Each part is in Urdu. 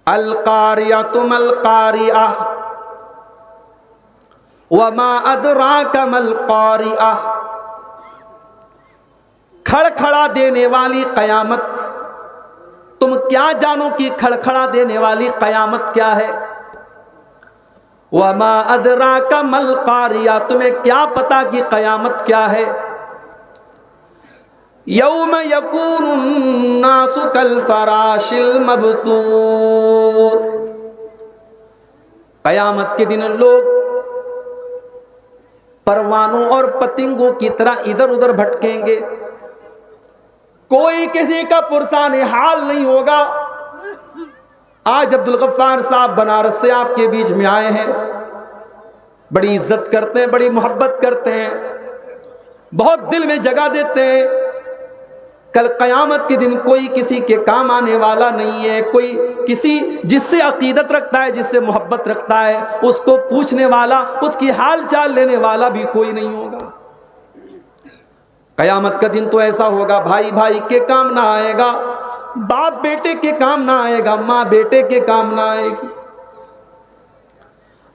القاریۃ مل قاریہ وما ادراک مل قاریہ، کھڑکھڑا دینے والی قیامت، تم کیا جانو کہ کھڑکھڑا دینے والی قیامت کیا ہے؟ وما ادراک مل قاریہ، تمہیں کیا پتا کہ قیامت کیا ہے؟ یوم یکون الناس کالفراش المبثوث، قیامت کے دن لوگ پروانوں اور پتنگوں کی طرح ادھر ادھر بھٹکیں گے، کوئی کسی کا پرسان حال نہیں ہوگا۔ آج عبدالغفار صاحب بنارس سے آپ کے بیچ میں آئے ہیں، بڑی عزت کرتے ہیں، بڑی محبت کرتے ہیں، بہت دل میں جگہ دیتے ہیں۔ کل قیامت کے دن کوئی کسی کے کام آنے والا نہیں ہے، کوئی کسی جس سے عقیدت رکھتا ہے، جس سے محبت رکھتا ہے، اس کو پوچھنے والا، اس کی حال چال لینے والا بھی کوئی نہیں ہوگا۔ قیامت کا دن تو ایسا ہوگا، بھائی بھائی کے کام نہ آئے گا، باپ بیٹے کے کام نہ آئے گا، ماں بیٹے کے کام نہ آئے گی۔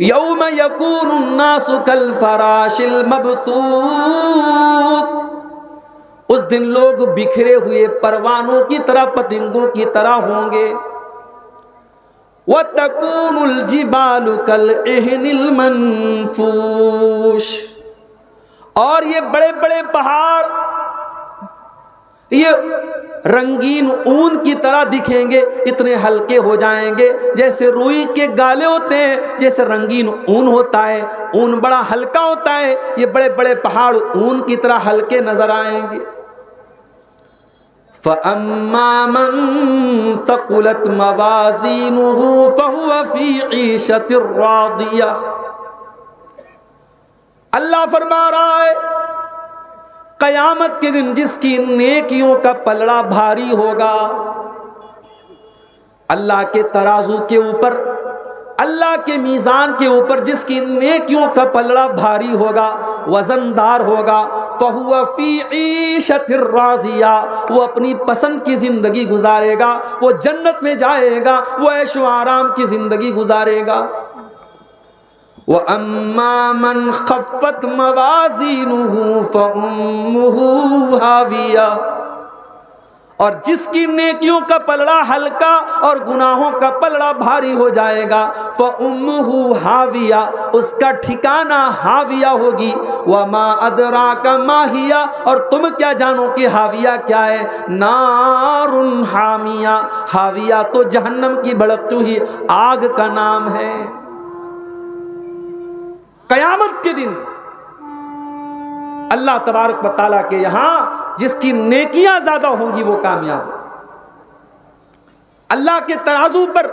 یوم یکون الناس کالفراش المبثوث، اس دن لوگ بکھرے ہوئے پروانوں کی طرح، پتنگوں کی طرح ہوں گے۔ وَتَكُونُ الْجِبَالُ كَالْعِهْنِ الْمَنْفُوشِ، اور یہ بڑے بڑے پہاڑ یہ رنگین اون کی طرح دکھیں گے، اتنے ہلکے ہو جائیں گے جیسے روئی کے گالے ہوتے ہیں، جیسے رنگین اون ہوتا ہے، اون بڑا ہلکا ہوتا ہے، یہ بڑے بڑے پہاڑ اون کی طرح ہلکے نظر آئیں گے۔ فَأَمَّا مَن ثَقُلَتْ مَوَازِينُهُ فَهُوَ فِي عِيشَةٍ رَاضِيَةٍ، اللہ فرما رہا ہے قیامت کے دن جس کی نیکیوں کا پلڑا بھاری ہوگا، اللہ کے ترازو کے اوپر، اللہ کے میزان کے اوپر جس کی نیکیوں کا پلڑا بھاری ہوگا، وزندار ہوگا، فَهُوَ فِي عِيشَةٍ رَاضِيَةٍ، وہ اپنی پسند کی زندگی گزارے گا، وہ جنت میں جائے گا، وہ عیش و آرام کی زندگی گزارے گا۔ وَأَمَّا مَنْ خَفَّتْ مَوَازِينُهُ فَأُمُّهُ هَاوِيَةٌ، اور جس کی نیکیوں کا پلڑا ہلکا اور گناہوں کا پلڑا بھاری ہو جائے گا، فَأُمُّهُ هَاوِيَةٌ، اس کا ٹھکانہ ہاویہ ہوگی۔ وَمَا أَدْرَاكَ مَا هِيَ، اور تم کیا جانو کہ ہاویہ کیا ہے؟ نَارٌ حَامِيَةٌ، ہاویہ تو جہنم کی بھڑکتی ہوئی آگ کا نام ہے۔ قیامت کے دن اللہ تبارک و تعالیٰ کے یہاں جس کی نیکیاں زیادہ ہوں گی وہ کامیاب ہے، اللہ کے ترازو پر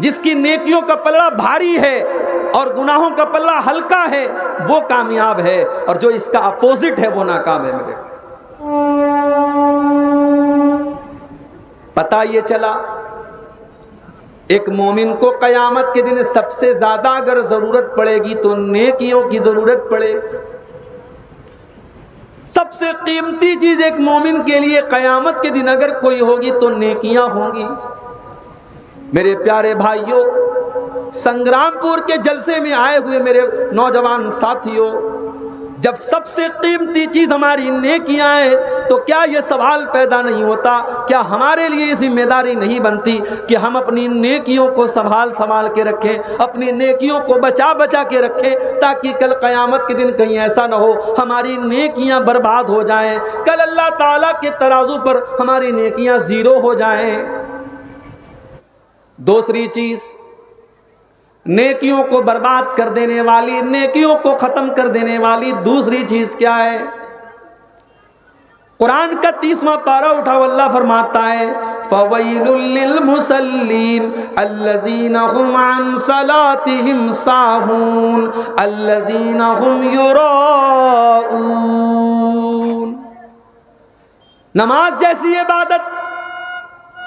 جس کی نیکیوں کا پلڑا بھاری ہے اور گناہوں کا پلڑا ہلکا ہے وہ کامیاب ہے، اور جو اس کا اپوزٹ ہے وہ ناکام ہے۔ میرے پتہ یہ چلا ایک مومن کو قیامت کے دن سب سے زیادہ اگر ضرورت پڑے گی تو نیکیوں کی ضرورت پڑے گی۔ سب سے قیمتی چیز ایک مومن کے لیے قیامت کے دن اگر کوئی ہوگی تو نیکیاں ہوں گی۔ میرے پیارے بھائیوں، سنگرام پور کے جلسے میں آئے ہوئے میرے نوجوان ساتھیوں، جب سب سے قیمتی چیز ہماری نیکیاں ہیں تو کیا یہ سوال پیدا نہیں ہوتا، کیا ہمارے لیے یہ ذمہ داری نہیں بنتی کہ ہم اپنی نیکیوں کو سنبھال کے رکھیں، اپنی نیکیوں کو بچا کے رکھیں، تاکہ کل قیامت کے دن کہیں ایسا نہ ہو ہماری نیکیاں برباد ہو جائیں، کل اللہ تعالیٰ کے ترازو پر ہماری نیکیاں زیرو ہو جائیں۔ دوسری چیز، نیکیوں کو برباد کر دینے والی، نیکیوں کو ختم کر دینے والی دوسری چیز کیا ہے؟ قرآن کا 30واں پارہ اٹھاؤ، اللہ فرماتا ہے فَوَيْلٌ لِّلْمُصَلِّينَ الَّذِينَ هُمْ عَنْ صَلَاتِهِمْ سَاهُونَ الَّذِينَ هُمْ يُرَاءُونَ، نماز جیسی عبادت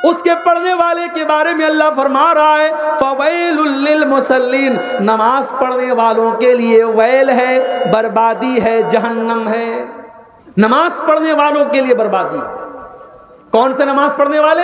اس کے پڑھنے والے کے بارے میں اللہ فرما رہا ہے فَوَيْلٌ لِّلْمُصَلِّينَ، نماز پڑھنے والوں کے لیے ویل ہے، بربادی ہے، جہنم ہے، نماز پڑھنے والوں کے لیے بربادی۔ کون سے نماز پڑھنے والے؟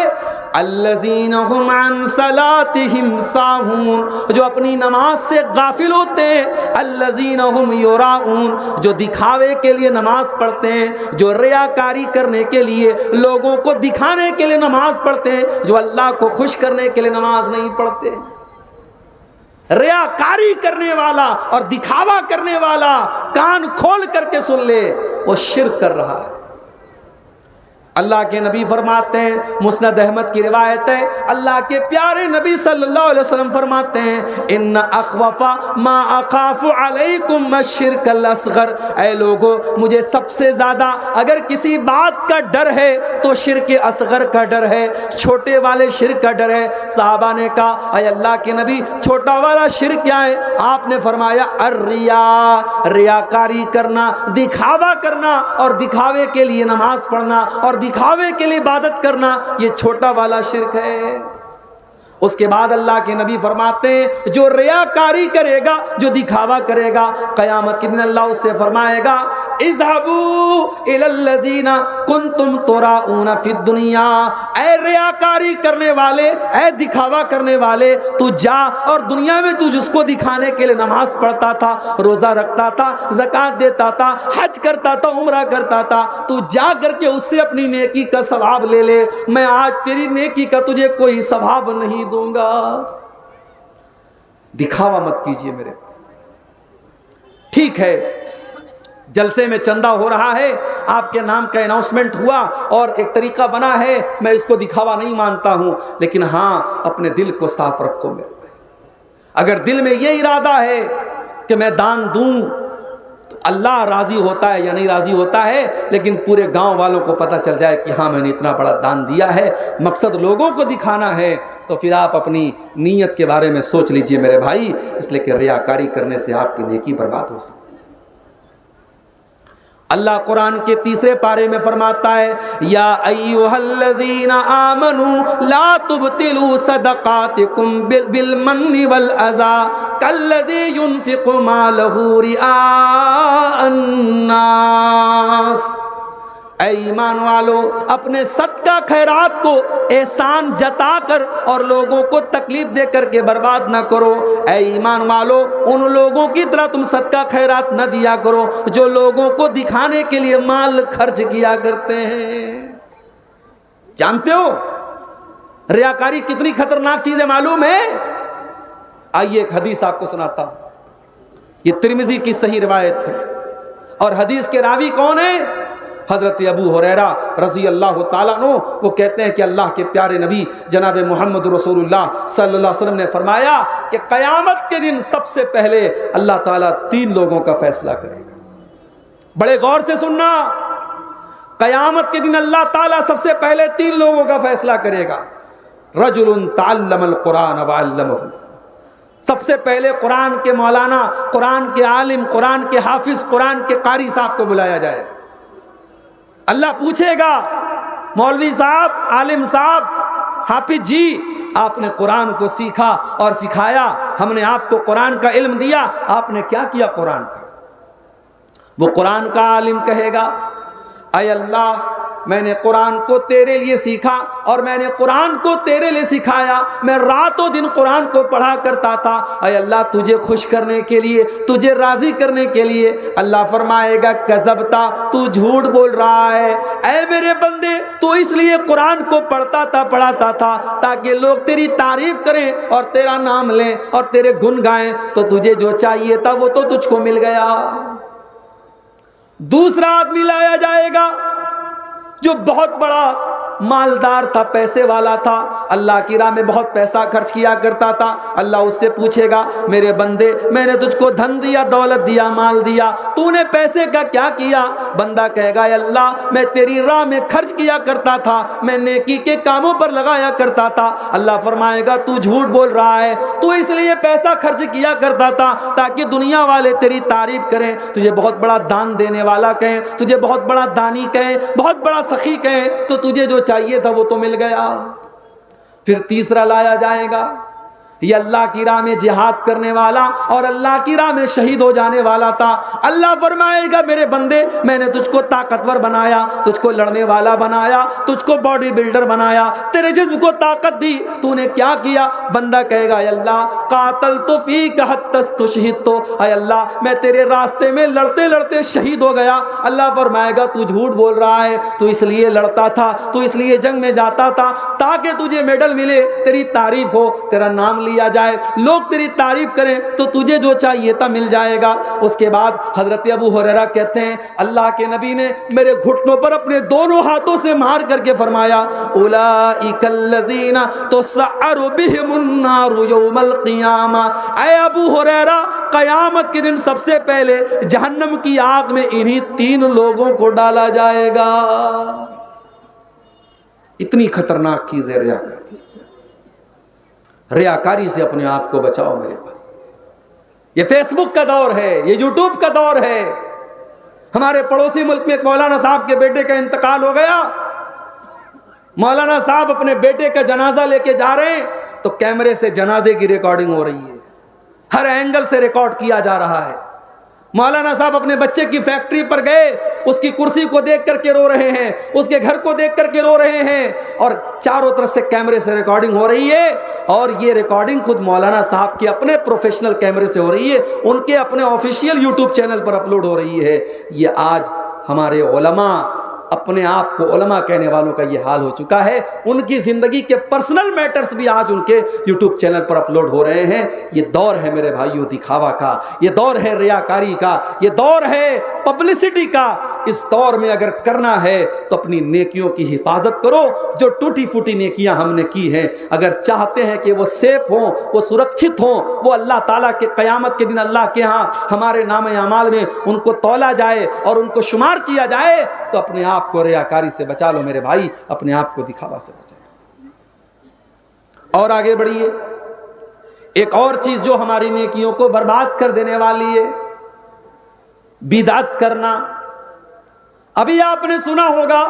الذین هم عن صلاتهم ساہون، جو اپنی نماز سے غافل ہوتے ہیں، الذین هم یراؤون، جو دکھاوے کے لیے نماز پڑھتے ہیں، جو ریاکاری کرنے کے لیے، لوگوں کو دکھانے کے لیے نماز پڑھتے ہیں، جو اللہ کو خوش کرنے کے لیے نماز نہیں پڑھتے۔ ریاکاری کرنے والا اور دکھاوا کرنے والا کان کھول کر کے سن لے، وہ شرک کر رہا ہے۔ اللہ کے نبی فرماتے ہیں، مسند احمد کی روایت ہے، اللہ کے پیارے نبی صلی اللہ علیہ وسلم فرماتے ہیں، ان اخوف ما اخاف علیکم الشرک الاصغر، اے لوگو مجھے سب سے زیادہ اگر کسی بات کا ڈر ہے تو شرک اصغر کا ڈر ہے، چھوٹے والے شرک کا ڈر ہے۔ صحابہ نے کہا اے اللہ کے نبی چھوٹا والا شرک کیا ہے؟ آپ نے فرمایا الریا، ریاکاری کرنا، دکھاوا کرنا، اور دکھاوے کے لیے نماز پڑھنا اور دکھاوے کے لیے عبادت کرنا، یہ چھوٹا والا شرک ہے۔ اس کے بعد اللہ کے نبی فرماتے ہیں جو ریاکاری کرے گا، جو دکھاوا کرے گا، قیامت کے دن اللہ اس سے فرمائے گا اذهبوا الى الذين كنتم تراؤون في الدنيا، اے ریاکاری کرنے والے، اے دکھاوا کرنے والے، تو جا اور دنیا میں تو جس کو دکھانے کے لیے نماز پڑھتا تھا، روزہ رکھتا تھا، زکوٰۃ دیتا تھا، حج کرتا تھا، عمرہ کرتا تھا، تو جا کر کے اس سے اپنی نیکی کا ثواب لے لے، میں آج تیری نیکی کا تجھے کوئی ثواب نہیں دوں گا۔ دکھاوا مت کیجئے میرے۔ ٹھیک ہے، جلسے میں چندہ ہو رہا ہے، آپ کے نام کا اناؤنسمنٹ ہوا اور ایک طریقہ بنا ہے، میں اس کو دکھاوا نہیں مانتا ہوں، لیکن ہاں اپنے دل کو صاف رکھو میرے۔ اگر دل میں یہ ارادہ ہے کہ میں دان دوں تو اللہ راضی ہوتا ہے یا نہیں راضی ہوتا ہے، لیکن پورے گاؤں والوں کو پتہ چل جائے کہ ہاں میں نے اتنا بڑا دان دیا ہے، مقصد لوگوں کو دکھانا ہے، تو پھر آپ اپنی نیت کے بارے میں سوچ لیجئے میرے بھائی، اس لیے کہ ریاکاری کرنے سے آپ کی نیکی برباد ہو سکتی ہے۔ اللہ قرآن کے تیسرے پارے میں فرماتا ہے یا ایھا الذین آمنوا لا تبطلوا صدقاتکم بالمن والاذی کالذی ينفق مالہ رئاء الناس، اے ایمان والو اپنے صدقہ خیرات کو احسان جتا کر اور لوگوں کو تکلیف دے کر کے برباد نہ کرو۔ اے ایمان والو ان لوگوں کی طرح تم صدقہ خیرات نہ دیا کرو جو لوگوں کو دکھانے کے لیے مال خرچ کیا کرتے ہیں۔ جانتے ہو ریاکاری کتنی خطرناک چیز ہے معلوم ہے؟ آئیے ایک حدیث آپ کو سناتا ہوں، یہ ترمذی کی صحیح روایت ہے، اور حدیث کے راوی کون ہیں؟ حضرت ابو ہریرہ رضی اللہ تعالیٰ عنہ۔ وہ کہتے ہیں کہ اللہ کے پیارے نبی جناب محمد رسول اللہ صلی اللہ علیہ وسلم نے فرمایا کہ قیامت کے دن سب سے پہلے اللہ تعالیٰ 3 لوگوں کا فیصلہ کرے گا۔ بڑے غور سے سننا، قیامت کے دن اللہ تعالیٰ سب سے پہلے 3 لوگوں کا فیصلہ کرے گا۔ رجل تعلم القرآن وعلمہ، سب سے پہلے قرآن کے مولانا، قرآن کے عالم، قرآن کے حافظ، قرآن کے قاری صاحب کو بلایا جائے۔ اللہ پوچھے گا مولوی صاحب، عالم صاحب، حافظ جی آپ نے قرآن کو سیکھا اور سکھایا، ہم نے آپ کو قرآن کا علم دیا، آپ نے کیا کیا قرآن کا؟ وہ قرآن کا عالم کہے گا اے اللہ میں نے قرآن کو تیرے لیے سیکھا اور میں نے قرآن کو تیرے لیے سکھایا، میں رات و دن قرآن کو پڑھا کرتا تھا، اے اللہ تجھے خوش کرنے کے لیے، تجھے راضی کرنے کے لیے۔ اللہ فرمائے گا کذبتا، تو جھوٹ بول رہا ہے، اے میرے بندے تو اس لیے قرآن کو پڑھتا تھا، پڑھاتا تھا تاکہ لوگ تیری تعریف کریں اور تیرا نام لیں اور تیرے گن گائیں، تو تجھے جو چاہیے تھا وہ تو تجھ کو مل گیا۔ دوسرا آدمی لایا جائے گا جو بہت بڑا مالدار تھا، پیسے والا تھا، اللہ کی راہ میں بہت پیسہ خرچ کیا کرتا تھا۔ اللہ اس سے پوچھے گا میرے بندے میں نے تجھ کو دھن دیا، دولت دیا، مال دیا، تو نے پیسے کا کیا کیا؟ بندہ کہے گا اے اللہ میں تیری راہ میں خرچ کیا کرتا تھا، میں نیکی کے کاموں پر لگایا کرتا تھا۔ اللہ فرمائے گا تو جھوٹ بول رہا ہے، تو اس لیے پیسہ خرچ کیا کرتا تھا تاکہ دنیا والے تیری تعریف کریں، تجھے بہت بڑا دان دینے والا کہیں، تجھے بہت بڑا دانی کہیں، بہت بڑا سخی کہیں، تو تجھے جو چاہیے تھا وہ تو مل گیا۔ پھر تیسرا لایا جائے گا، یہ اللہ کی راہ میں جہاد کرنے والا اور اللہ کی راہ میں شہید ہو جانے والا تھا۔ اللہ فرمائے گا میرے بندے میں نے تجھ کو طاقتور بنایا، تجھ کو لڑنے والا بنایا، تجھ کو باڈی بلڈر بنایا، تیرے جسم کو طاقت دی، تو نے کیا کیا؟ بندہ کہے گا اے اللہ قاتلت فیک حتی استشہدت، اے اللہ میں تیرے راستے میں لڑتے لڑتے شہید ہو گیا۔ اللہ فرمائے گا تو جھوٹ بول رہا ہے، تو اس لیے لڑتا تھا، تو اس لیے جنگ میں جاتا تھا تاکہ تجھے میڈل ملے، تیری تعریف ہو، تیرا نام لیا جائے، لوگ تیری تعریف کریں تو تجھے جو چاہیے تھا مل جائے گا۔ اس کے بعد حضرت ابو ہریرہ کہتے ہیں اللہ کے نبی نے میرے گھٹنوں پر اپنے دونوں ہاتھوں سے مار کر کے فرمایا اولئک الذین تسعر بہم النار یوم القیامہ، اے ابو ہریرہ قیامت کے دن سب سے پہلے جہنم کی آگ میں انہی 3 لوگوں کو ڈالا جائے گا۔ اتنی خطرناک چیز ہے ریاکاری۔ ریاکاری سے اپنے آپ کو بچاؤ میرے بھائی۔ یہ فیس بک کا دور ہے، یہ یوٹیوب کا دور ہے۔ ہمارے پڑوسی ملک میں ایک مولانا صاحب کے بیٹے کا انتقال ہو گیا، مولانا صاحب اپنے بیٹے کا جنازہ لے کے جا رہے ہیں تو کیمرے سے جنازے کی ریکارڈنگ ہو رہی ہے، ہر اینگل سے ریکارڈ کیا جا رہا ہے۔ مولانا صاحب اپنے بچے کی فیکٹری پر گئے، اس کی کرسی کو دیکھ کر کے رو رہے ہیں، اس کے گھر کو دیکھ کر کے رو رہے ہیں، اور چاروں طرف سے کیمرے سے ریکارڈنگ ہو رہی ہے، اور یہ ریکارڈنگ خود مولانا صاحب کے اپنے پروفیشنل کیمرے سے ہو رہی ہے، ان کے اپنے آفیشیل یوٹیوب چینل پر اپلوڈ ہو رہی ہے۔ یہ آج ہمارے علماء، اپنے آپ کو علماء کہنے والوں کا یہ حال ہو چکا ہے، ان کی زندگی کے پرسنل میٹرز بھی آج ان کے یوٹیوب چینل پر اپلوڈ ہو رہے ہیں۔ یہ دور ہے میرے بھائیوں دکھاوا کا، یہ دور ہے ریاکاری کا، یہ دور ہے پبلسٹی کا۔ اس دور میں اگر کرنا ہے تو اپنی نیکیوں کی حفاظت کرو، جو ٹوٹی پھوٹی نیکیاں ہم نے کی ہیں، اگر چاہتے ہیں کہ وہ سیف ہوں، وہ سرکشت ہوں، وہ اللہ تعالیٰ کے قیامت کے دن اللہ کے ہاں ہمارے نام اعمال میں ان کو تولا جائے اور ان کو شمار کیا جائے، تو اپنے آپ کو ریاکاری سے بچا لو میرے بھائی، اپنے آپ کو دکھاوا سے بچا لو۔ اور آگے بڑھیے، ایک اور چیز جو ہماری نیکیوں کو برباد کر دینے والی ہے، بدعت کرنا۔ ابھی آپ نے سنا ہوگا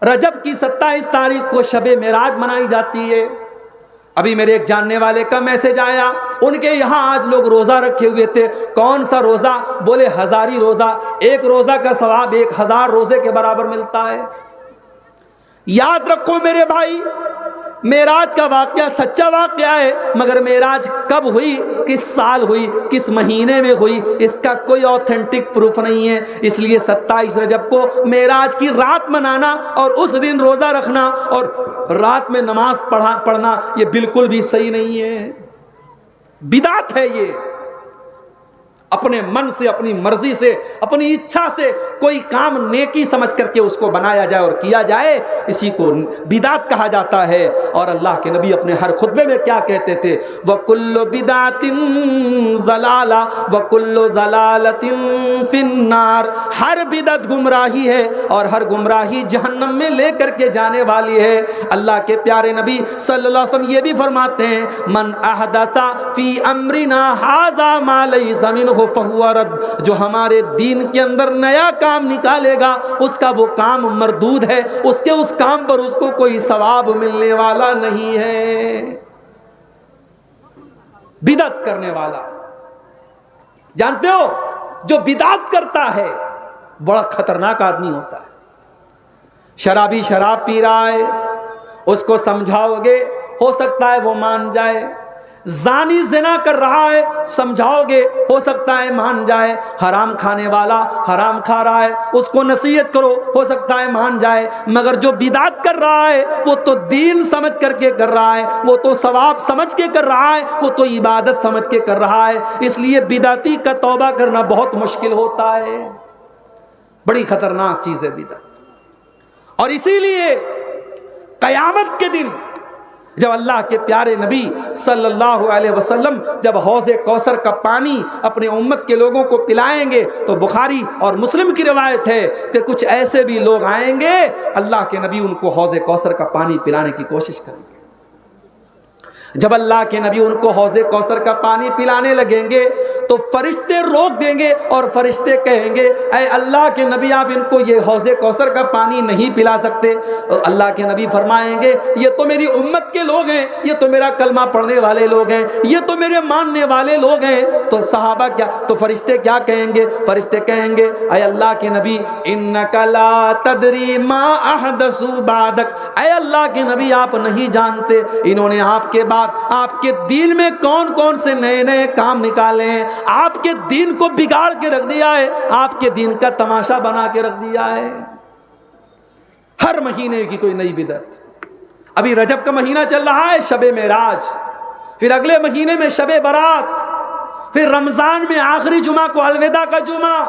رجب کی 27 تاریخ کو شب معراج منائی جاتی ہے۔ ابھی میرے ایک جاننے والے کا میسج آیا، ان کے یہاں آج لوگ روزہ رکھے ہوئے تھے۔ کون سا روزہ؟ بولے ہزاری روزہ، ایک روزہ کا ثواب 1000 روزے کے برابر ملتا ہے۔ یاد رکھو میرے بھائی، معراج کا واقعہ سچا واقعہ ہے، مگر معراج کب ہوئی، کس سال ہوئی، کس مہینے میں ہوئی، اس کا کوئی اوتھینٹک پروف نہیں ہے۔ اس لیے 27 رجب کو معراج کی رات منانا اور اس دن روزہ رکھنا اور رات میں نماز پڑھنا یہ بالکل بھی صحیح نہیں ہے، بدعت ہے۔ یہ اپنے من سے، اپنی مرضی سے، اپنی اچھا سے کوئی کام نیکی سمجھ کر کے اس کو بنایا جائے اور کیا جائے، اسی کو بدعت کہا جاتا ہے۔ اور اللہ کے نبی اپنے ہر خطبے میں کیا کہتے تھے؟ وَكُلُّ بِدْعَةٍ ضَلَالَةٍ وَكُلُّ ضَلَالَةٍ فِي النَّارِ، ہر بدعت گمراہی ہے اور ہر گمراہی جہنم میں لے کر کے جانے والی ہے۔ اللہ کے پیارے نبی صلی اللہ علیہ وسلم یہ بھی فرماتے ہیں من احدث فی امرنا ھذا ما لیس منہ فہو رد، جو ہمارے دین کے اندر نیا کام نکالے گا اس کا وہ کام مردود ہے، اس کے اس کام پر اس کو کوئی ثواب ملنے والا نہیں ہے۔ بدعت کرنے والا، جانتے ہو جو بدعت کرتا ہے بڑا خطرناک آدمی ہوتا ہے۔ شرابی شراب پی رہا ہے، اس کو سمجھاؤ گے ہو سکتا ہے وہ مان جائے۔ زانی زنا کر رہا ہے، سمجھاؤ گے ہو سکتا ہے مان جائے۔ حرام کھانے والا حرام کھا رہا ہے، اس کو نصیحت کرو ہو سکتا ہے مان جائے۔ مگر جو بدعت کر رہا ہے وہ تو دین سمجھ کر کے کر رہا ہے، وہ تو ثواب سمجھ کے کر رہا ہے، وہ تو عبادت سمجھ کے کر رہا ہے۔ اس لیے بدعتی کا توبہ کرنا بہت مشکل ہوتا ہے، بڑی خطرناک چیز ہے بدعت۔ اور اسی لیے قیامت کے دن جب اللہ کے پیارے نبی صلی اللہ علیہ وسلم جب حوض کوثر کا پانی اپنے امت کے لوگوں کو پلائیں گے تو بخاری اور مسلم کی روایت ہے کہ کچھ ایسے بھی لوگ آئیں گے اللہ کے نبی ان کو حوض کوثر کا پانی پلانے کی کوشش کریں گے۔ جب اللہ کے نبی ان کو حوض کوثر کا پانی پلانے لگیں گے تو فرشتے روک دیں گے اور فرشتے کہیں گے اے اللہ کے نبی آپ ان کو یہ حوض کوثر کا پانی نہیں پلا سکتے؟ اور اللہ کے نبی فرمائیں گے یہ تو میری امت کے لوگ ہیں، یہ تو میرا کلمہ پڑھنے والے لوگ ہیں، یہ تو میرے ماننے والے لوگ ہیں۔ تو صحابہ کیا، تو فرشتے کیا کہیں گے؟ فرشتے کہیں گے اے اللہ کے نبی انک لا تدری ما احدثوا بعدک، اے اللہ کے نبی آپ نہیں جانتے انہوں نے آپ کے بعد آپ کے دین میں کون کون سے نئے نئے کام نکالے ہیں، آپ کے دین کو بگاڑ کے رکھ دیا ہے، آپ کے دین کا تماشا بنا کے رکھ دیا ہے۔ ہر مہینے کی کوئی نئی بدعت۔ ابھی رجب کا مہینہ چل رہا ہے، شب معراج، پھر اگلے مہینے میں شب برات، پھر رمضان میں آخری جمعہ کو الوداع کا جمعہ،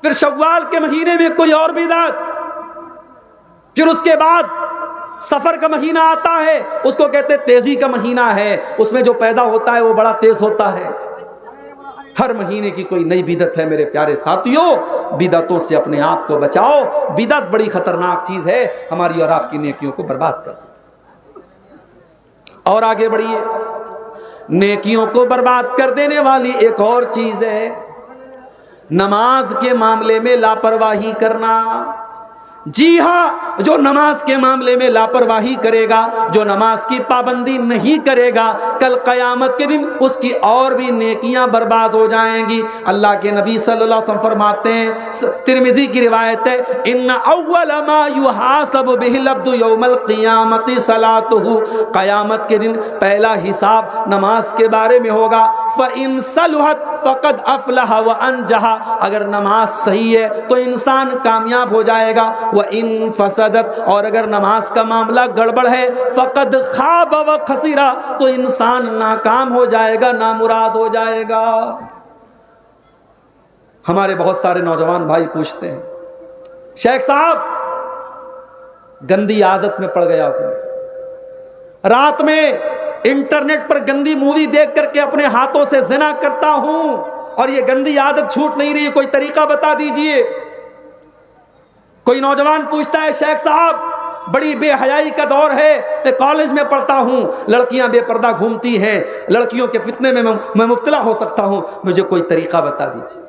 پھر شوال کے مہینے میں کوئی اور بدعت، پھر اس کے بعد سفر کا مہینہ آتا ہے، اس کو کہتے تیزی کا مہینہ ہے، اس میں جو پیدا ہوتا ہے وہ بڑا تیز ہوتا ہے۔ ہر مہینے کی کوئی نئی بدعت ہے۔ میرے پیارے ساتھیوں، بدعتوں سے اپنے آپ کو بچاؤ۔ بدعت بڑی خطرناک چیز ہے، ہماری اور آپ کی نیکیوں کو برباد کر دے۔ اور آگے بڑھیے، نیکیوں کو برباد کر دینے والی ایک اور چیز ہے نماز کے معاملے میں لاپرواہی کرنا۔ جی ہاں، جو نماز کے معاملے میں لاپرواہی کرے گا، جو نماز کی پابندی نہیں کرے گا، کل قیامت کے دن اس کی اور بھی نیکیاں برباد ہو جائیں گی۔ اللہ کے نبی صلی اللہ علیہ وسلم فرماتے ہیں، ترمذی کی روایت ہے، ان اول ما یحاسب بہ العبد یوم القیامت صلاۃہ، قیامت کے دن پہلا حساب نماز کے بارے میں ہوگا۔ فإن صلحت فقد افلح وانجح، اگر نماز صحیح ہے تو انسان کامیاب ہو جائے گا، وَإِن فَسَدَتْ، اور اگر نماز کا معاملہ گڑبڑ ہے، فَقَدْ خَابَ وَخَسِرَ، تو انسان ناکام ہو جائے گا، نامراد ہو جائے گا۔ ہمارے بہت سارے نوجوان بھائی پوچھتے ہیں، شیخ صاحب گندی عادت میں پڑ گیا ہوں، رات میں انٹرنیٹ پر گندی مووی دیکھ کر کے اپنے ہاتھوں سے زنا کرتا ہوں اور یہ گندی عادت چھوٹ نہیں رہی، کوئی طریقہ بتا دیجئے۔ کوئی نوجوان پوچھتا ہے، شیخ صاحب بڑی بے حیائی کا دور ہے، میں کالج میں پڑھتا ہوں، لڑکیاں بے پردہ گھومتی ہیں، لڑکیوں کے فتنے میں میں مبتلا ہو سکتا ہوں، مجھے کوئی طریقہ بتا دیجیے۔